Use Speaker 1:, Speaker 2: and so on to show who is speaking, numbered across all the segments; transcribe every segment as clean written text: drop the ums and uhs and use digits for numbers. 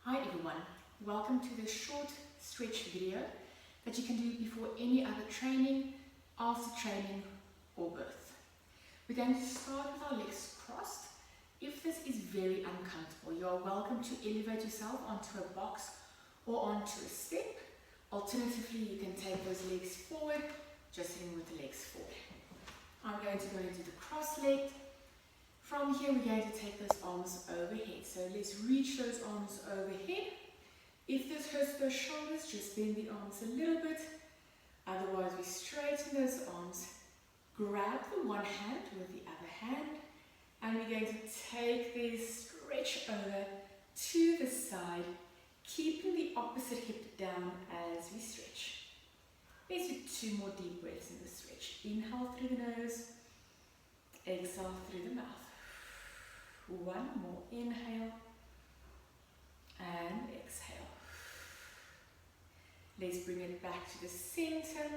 Speaker 1: Hi everyone, welcome to this short stretch video that you can do before any other training, after training or birth. We're going to start with our legs crossed. If this is very uncomfortable, you are welcome to elevate yourself onto a box or onto a step. Alternatively, you can take those legs forward, just sitting with the legs forward. I'm going to go into the cross-legged. From here, we're going to take those arms overhead. So let's reach those arms overhead. If this hurts those shoulders, just bend the arms a little bit. Otherwise, we straighten those arms. Grab the one hand with the other hand. And we're going to take this stretch over to the side, keeping the opposite hip down as we stretch. Let's do 2 more deep breaths in the stretch. Inhale through the nose. Exhale through the mouth. 1 more, inhale and exhale. Let's bring it back to the center,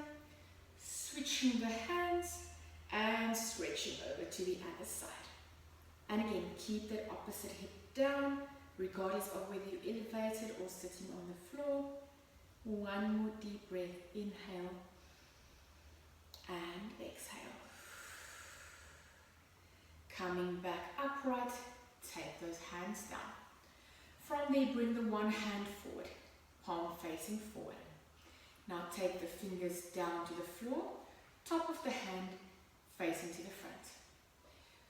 Speaker 1: switching the hands and stretching over to the other side. And again, keep that opposite hip down, regardless of whether you're elevated or sitting on the floor. 1 more deep breath, inhale and exhale. Coming back upright, take those hands down. From there, bring the one hand forward, palm facing forward. Now take the fingers down to the floor, top of the hand facing to the front.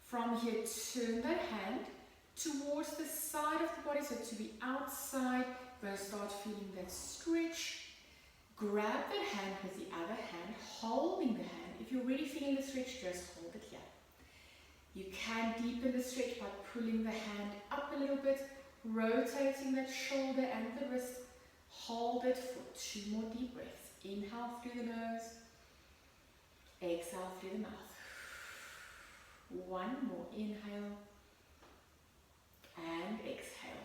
Speaker 1: From here, turn that hand towards the side of the body, so to the outside. You're going to start feeling that stretch. Grab that hand with the other hand, holding the hand. If you're already feeling the stretch, just hold it here. You can deepen the stretch by pulling the hand up a little bit, rotating that shoulder and the wrist. Hold it for 2 more deep breaths. Inhale through the nose, exhale through the mouth. 1 more, inhale and exhale.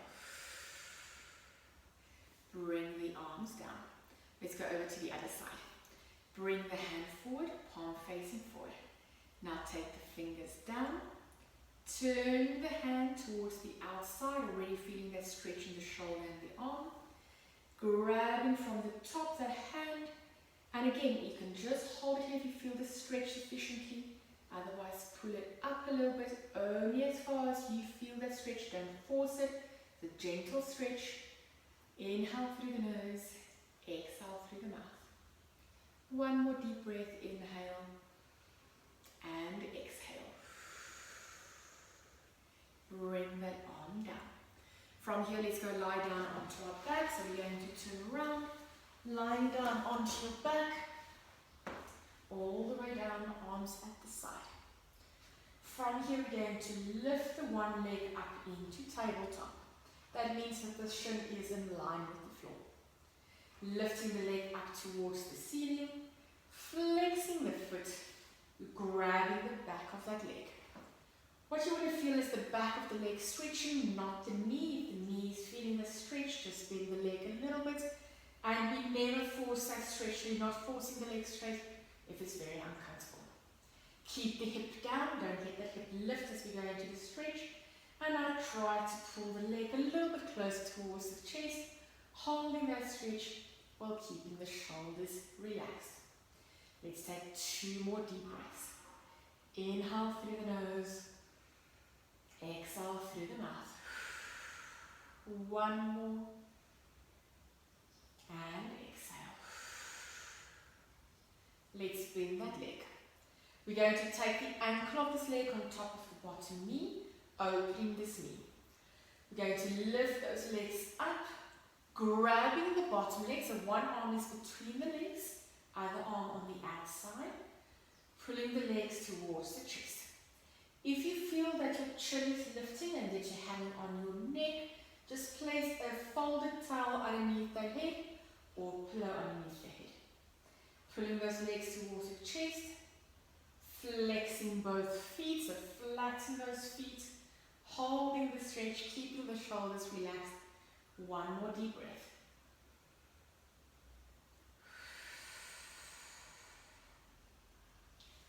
Speaker 1: Bring the arms down. Let's go over to the other side. Bring the hand forward, palm facing forward. Now take the fingers down, turn the hand towards the outside, already feeling that stretch in the shoulder and the arm. Grabbing from the top that hand, and again, you can just hold it here if you feel the stretch sufficiently. Otherwise, pull it up a little bit, only as far as you feel that stretch. Don't force it. The gentle stretch. Inhale through the nose, exhale through the mouth. 1 more deep breath, inhale and exhale. Bring that arm down. From here, let's go lie down onto our back. So we're going to turn around, lying down onto your back, all the way down, arms at the side. From here, we're going to lift the one leg up into tabletop. That means that the shin is in line with the floor. Lifting the leg up towards the ceiling, flexing the foot, grabbing the back of that leg. What you want to feel is the back of the leg stretching, not the knee. If the knee is feeling the stretch, just bend the leg a little bit. And we never force that stretch. We're not forcing the leg straight if it's very uncomfortable. Keep the hip down. Don't let that hip lift as we go into the stretch. And now try to pull the leg a little bit closer towards the chest, holding that stretch while keeping the shoulders relaxed. Let's take 2 more deep breaths. Inhale through the nose, exhale through the mouth. 1 more, and exhale. Let's bend that leg. We're going to take the ankle of this leg on top of the bottom knee, opening this knee. We're going to lift those legs up, grabbing the bottom leg, so one arm is between the legs, other arm on the outside, pulling the legs towards the chest. If you feel that your chin is lifting and that you're hanging on your neck, just place a folded towel underneath the head or pillow underneath the head. Pulling those legs towards the chest, flexing both feet, so flatten those feet, holding the stretch, keeping the shoulders relaxed. 1 more deep breath.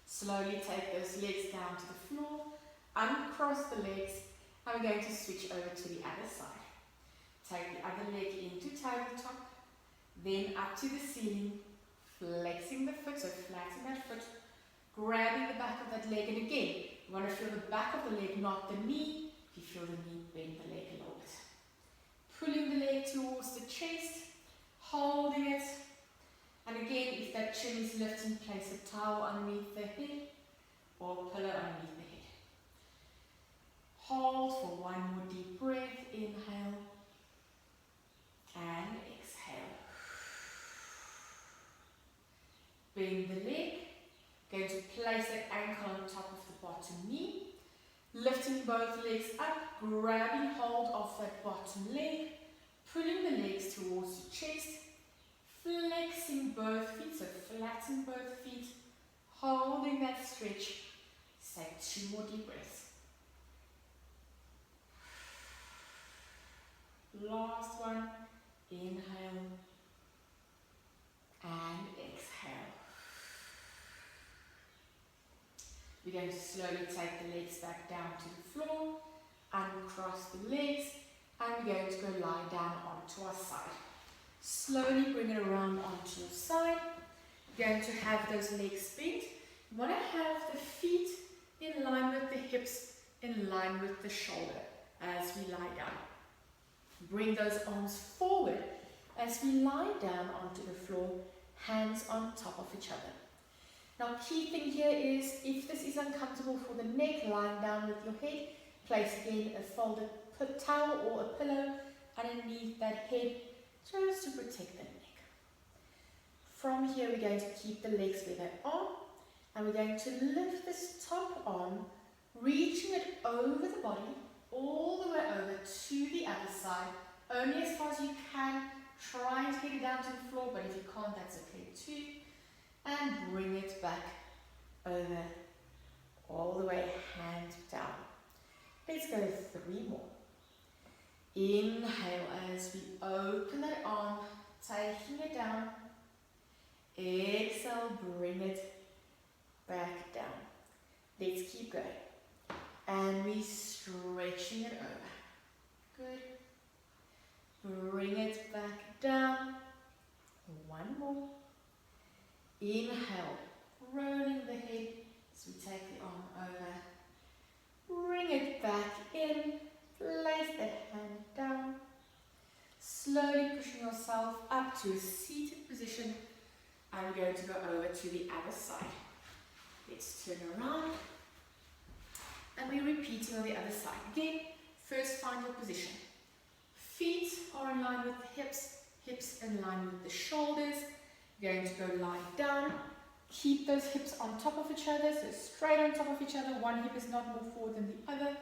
Speaker 1: Slowly take those legs down to the floor, uncross the legs, and we're going to switch over to the other side. Take the other leg into tabletop, then up to the ceiling, flexing the foot, so flattening that foot, grabbing the back of that leg, and again, you want to feel the back of the leg, not the knee. If you feel the knee, bend the leg a little bit. Pulling the leg towards the chest, holding it, and again, if that chin is lifting, place a towel underneath the head or a pillow underneath the head. Hold for one more deep breath, inhale and exhale. Bend the leg, going to place that ankle on top of the bottom knee, lifting both legs up, grabbing hold of that bottom leg, pulling the legs towards the chest, flexing both feet, so flatten both feet, holding that stretch. Take 2 more deep breaths. Last one, inhale and exhale. We're going to slowly take the legs back down to the floor, uncross the legs, and we're going to go lie down onto our side. Slowly bring it around onto your side. You're going to have those legs bent. You want to have the feet in line with the hips, in line with the shoulder as we lie down. Bring those arms forward as we lie down onto the floor, hands on top of each other. Now, key thing here is, if this is uncomfortable for the neck, lying down with your head, place again a folded towel or a pillow underneath that head, just to protect the neck. From here, we're going to keep the legs where they are, and we're going to lift this top arm, reaching it over the body, all the way over to the other side, only as far as you can. Try and get it down to the floor, but if you can't, that's okay too. And bring it back over, all the way, hand down. Let's go 3 more. Inhale as we open that arm, taking it down. Exhale, bring it back down. Let's keep going. And we stretching it over. Good. Bring it back down. 1 more. Inhale, rolling the head as we take the arm over. Bring it back in. Place the hand down. Slowly pushing yourself up to a seated position. And we're going to go over to the other side. Let's turn around. And we're repeating on the other side. Again, first find your position. Feet are in line with the hips, hips in line with the shoulders. You're going to go lie down. Keep those hips on top of each other, so straight on top of each other. One hip is not more forward than the other.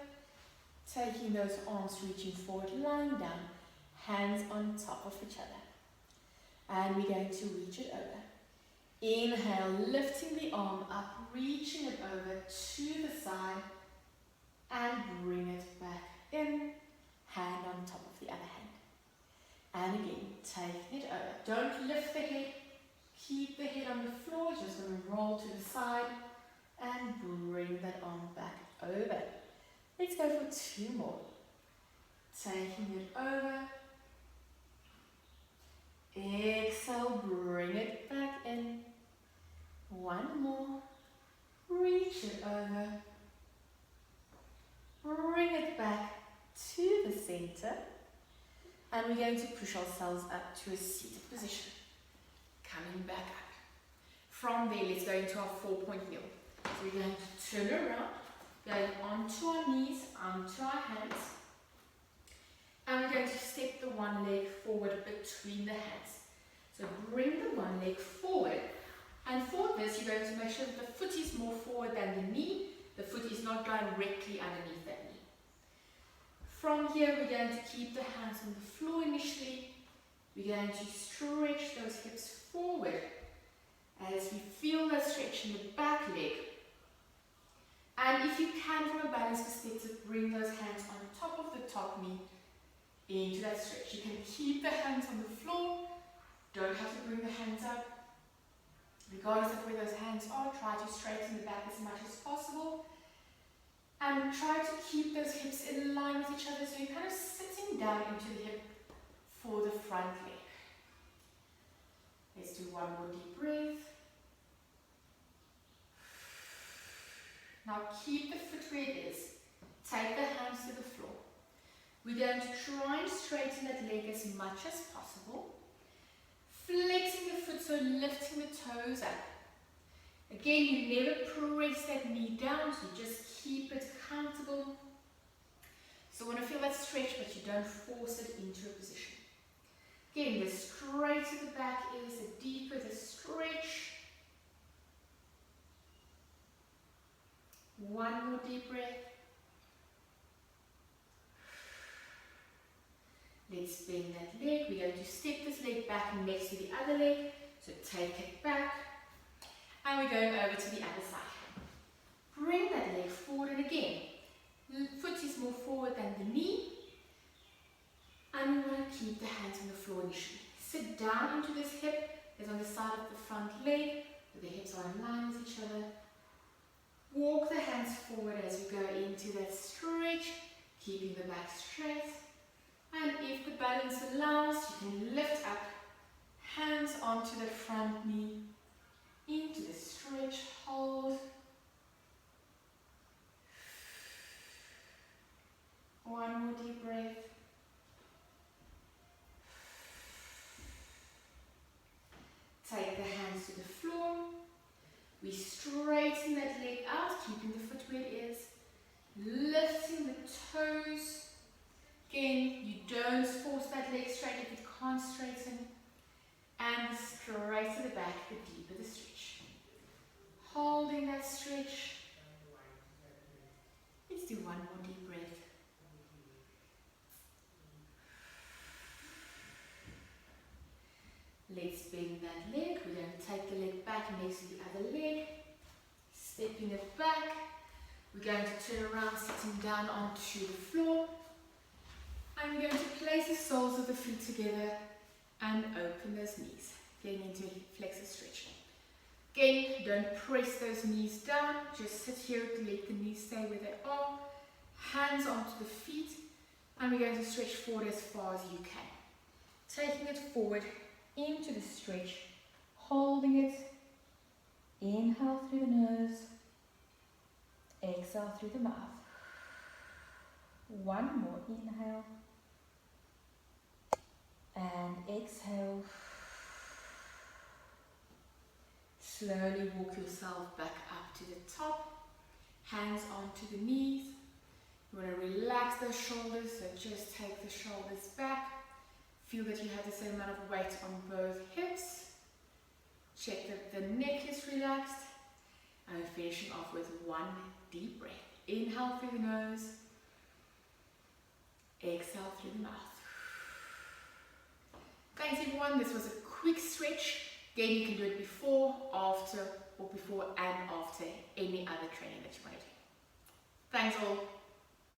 Speaker 1: Taking those arms, reaching forward, lying down, hands on top of each other. And we're going to reach it over. Inhale, lifting the arm up, reaching it over to the side, and bring it back in, hand on top of the other hand. And again, taking it over. Don't lift the head, keep the head on the floor, just going to roll to the side, and bring that arm back over. Let's go for 2 more. Taking it over. Exhale, bring it back in. 1 more. Reach it over. Bring it back to the center. And we're going to push ourselves up to a seated position. Coming back up. From there, let's go into our 4-point kneel. So we're going to turn around, going onto our knees, onto our hands. And we're going to step the one leg forward between the hands. So bring the one leg forward. And for this, you're going to make sure that the foot is more forward than the knee. The foot is not directly underneath that knee. From here, we're going to keep the hands on the floor initially. We're going to stretch those hips forward as we feel that stretch in the back leg. And if you can, from a balance perspective, bring those hands on top of the top knee into that stretch. You can keep the hands on the floor. Don't have to bring the hands up. Regardless of where those hands are, try to straighten the back as much as possible. And try to keep those hips in line with each other, so you're kind of sitting down into the hip for the front leg. Let's do one more deep breath. Now keep the foot where it is. Take the hands to the floor. We're going to try and straighten that leg as much as possible. Flexing the foot, so lifting the toes up. Again, you never press that knee down, so you just keep it comfortable. So you want to feel that stretch, but you don't force it into a position. Again, the straighter the back is, the deeper the stretch. One more deep breath. Let's bend that leg. We're going to step this leg back next to the other leg. So take it back. And we're going over to the other side. Bring that leg forward, and again, the foot is more forward than the knee. And we want to keep the hands on the floor initially. Sit down into this hip that's on the side of the front leg, so the hips are in line with each other. Walk the hands forward as you go into that stretch, keeping the back straight. And if the balance allows, you can lift up, hands onto the front knee, into the stretch, hold. One more deep breath. Take the hands to the floor. We straighten that leg out, keeping the foot where it is. Lifting the toes. Again, you don't force that leg straight if it can't straighten. And the straighter the back, the deeper the stretch. Holding that stretch. Let's do one more deep breath. Let's bend that leg. We're going to take the leg back next to the other leg. Stepping it back. We're going to turn around, sitting down onto the floor. I'm going to place the soles of the feet together and open those knees. Getting into a flexor stretch. Again, don't press those knees down. Just sit here to let the knees stay where they are. Hands onto the feet. And we're going to stretch forward as far as you can. Taking it forward into the stretch. Holding it. Inhale through the nose. Exhale through the mouth. One more inhale. And exhale. Slowly walk yourself back up to the top. Hands onto the knees. You want to relax the shoulders, so just take the shoulders back. Feel that you have the same amount of weight on both hips. Check that the neck is relaxed. And we're finishing off with one deep breath. Inhale through the nose. Exhale through the mouth. Thanks everyone. This was a quick stretch. Again, you can do it before, after, or before and after any other training that you want to do. Thanks all.